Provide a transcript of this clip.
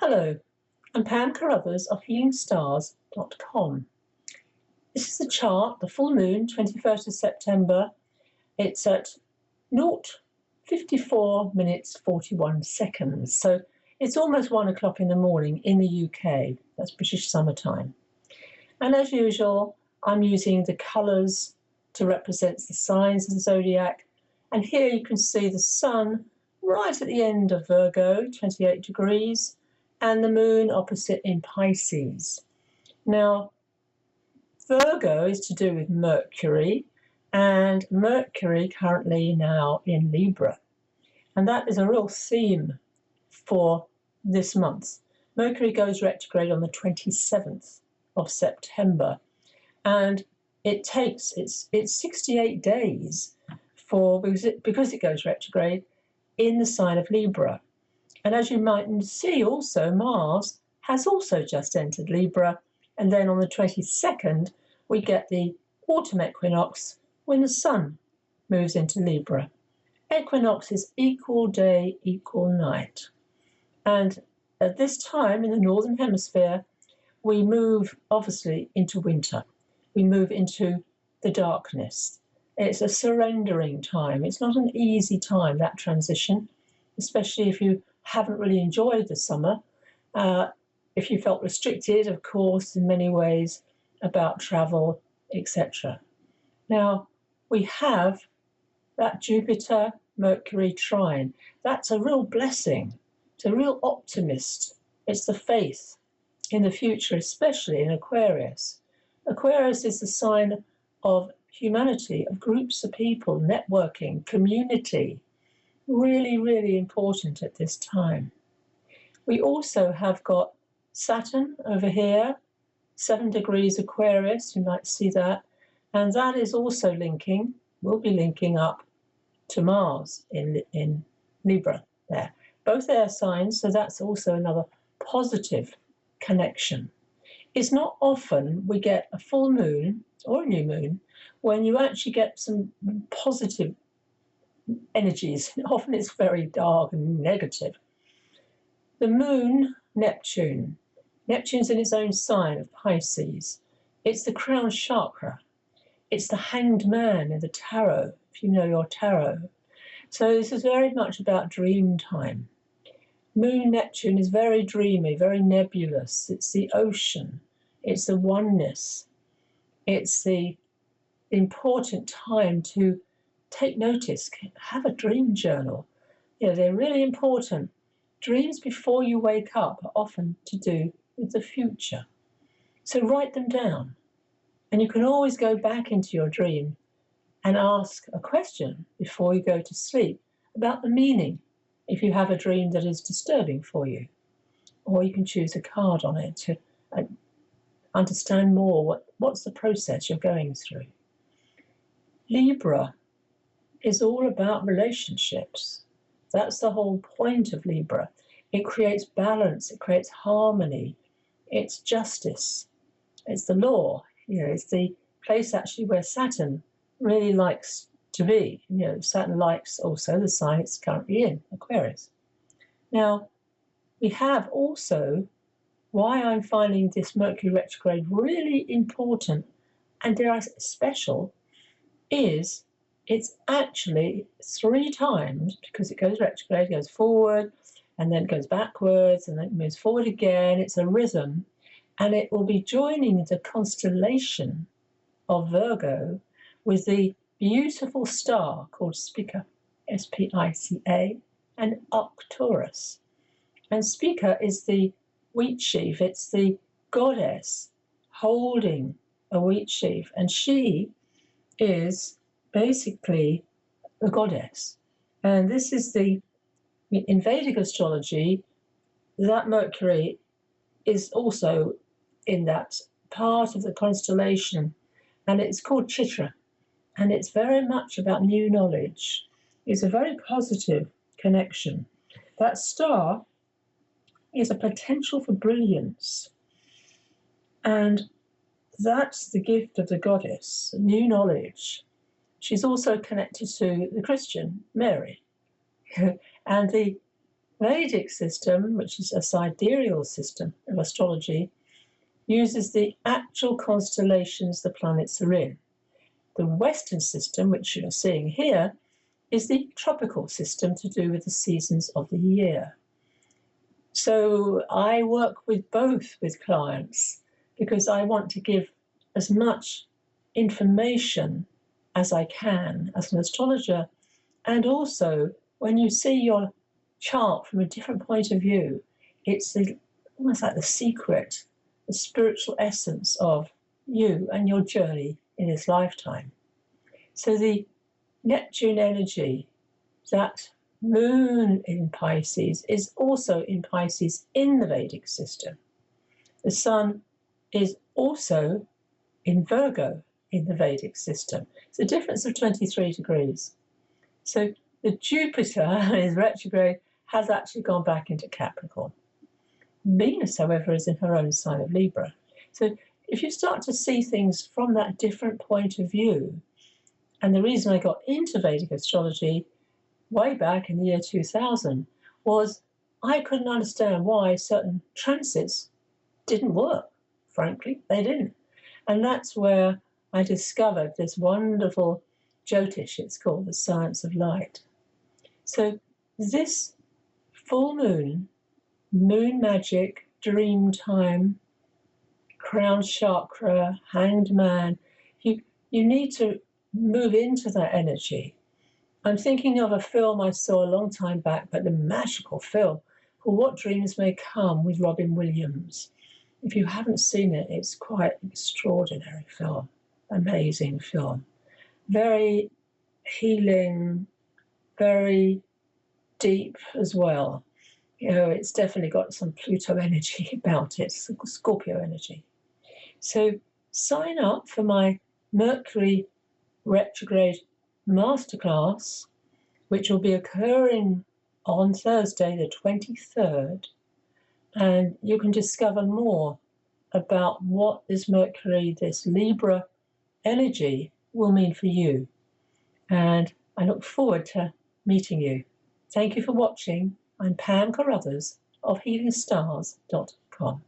Hello, I'm Pam Carruthers of HealingStars.com. This is the chart, the full moon, 21st of September. It's at 0:54 minutes 41 seconds. So it's almost 1 o'clock in the morning in the UK. That's British summertime. And as usual, I'm using the colours to represent the signs of the zodiac. And here you can see the sun right at the end of Virgo, 28 degrees, and the moon opposite in Pisces. Now, Virgo is to do with Mercury, and Mercury currently now in Libra. And that is a real theme for this month. Mercury goes retrograde on the 27th of September, and it takes, it's 68 days because it goes retrograde in the sign of Libra. And as you might see also, Mars has also just entered Libra. And then on the 22nd, we get the Autumn Equinox when the sun moves into Libra. Equinox is equal day, equal night. And at this time in the Northern Hemisphere, we move obviously into winter. We move into the darkness. It's a surrendering time. It's not an easy time, that transition, especially if you haven't really enjoyed the summer. If you felt restricted, of course, in many ways about travel, etc. Now, we have that Jupiter-Mercury trine. That's a real blessing. It's a real optimist. It's the faith in the future, especially in Aquarius. Aquarius is the sign of humanity, of groups of people, networking, community. Really, really important at this time. We also have got Saturn over here, 7 degrees Aquarius, you might see that, and that is also will be linking up to Mars in Libra there. Both air signs, so that's also another positive connection. It's not often we get a full moon or a new moon when you actually get some positive energies. Often it's very dark and negative. The moon, Neptune. Neptune's in its own sign of Pisces. It's the crown chakra. It's the hanged man in the tarot, if you know your tarot. So this is very much about dream time. Moon Neptune is very dreamy, very nebulous. It's the ocean. It's the oneness. It's the important time to take notice, have a dream journal. They're really important. Dreams before you wake up are often to do with the future. So write them down. And you can always go back into your dream and ask a question before you go to sleep about the meaning, if you have a dream that is disturbing for you. Or you can choose a card on it to understand more what's the process you're going through. Libra is all about relationships. That's the whole point of Libra. It creates balance, it creates harmony, it's justice, it's the law. It's the place actually where Saturn really likes to be. Saturn likes also the sign it's currently in, Aquarius. Now, we have also why I'm finding this Mercury retrograde really important and dare I say special is it's actually 3 times, because it goes retrograde, goes forward, and then goes backwards, and then it moves forward again. It's a rhythm, and it will be joining the constellation of Virgo with the beautiful star called Spica, S-P-I-C-A, and Arcturus. And Spica is the wheat sheaf. It's the goddess holding a wheat sheaf, and she is basically the goddess. And this is in Vedic astrology, that Mercury is also in that part of the constellation, and it's called Chitra, and it's very much about new knowledge. It's a very positive connection. That star is a potential for brilliance, and that's the gift of the goddess, new knowledge. She's also connected to the Christian Mary, and the Vedic system, which is a sidereal system of astrology, uses the actual constellations the planets are in. The Western system, which you're seeing here, is the tropical system to do with the seasons of the year. So I work with both with clients because I want to give as much information as I can as an astrologer. And also, when you see your chart from a different point of view, it's almost like the secret, the spiritual essence of you and your journey in this lifetime. So the Neptune energy, that moon in Pisces, is also in Pisces in the Vedic system. The sun is also in Virgo in the Vedic system. It's a difference of 23 degrees. So the Jupiter is retrograde, has actually gone back into Capricorn. Venus, however, is in her own sign of Libra. So if you start to see things from that different point of view, and the reason I got into Vedic astrology way back in the year 2000 was I couldn't understand why certain transits didn't work. Frankly, they didn't. And that's where I discovered this wonderful Jyotish, it's called, the science of light. So this full moon, moon magic, dream time, crown chakra, hanged man, you need to move into that energy. I'm thinking of a film I saw a long time back, but the magical film called What Dreams May Come with Robin Williams. If you haven't seen it, it's quite an extraordinary film, amazing film. Very healing, very deep as well. You know, it's definitely got some Pluto energy about it, Scorpio energy. So sign up for my Mercury Retrograde Masterclass, which will be occurring on Thursday, the 23rd, and you can discover more about what this Mercury, this Libra energy will mean for you. And I look forward to meeting you. Thank you for watching. I'm Pam Carruthers of HealingStars.com.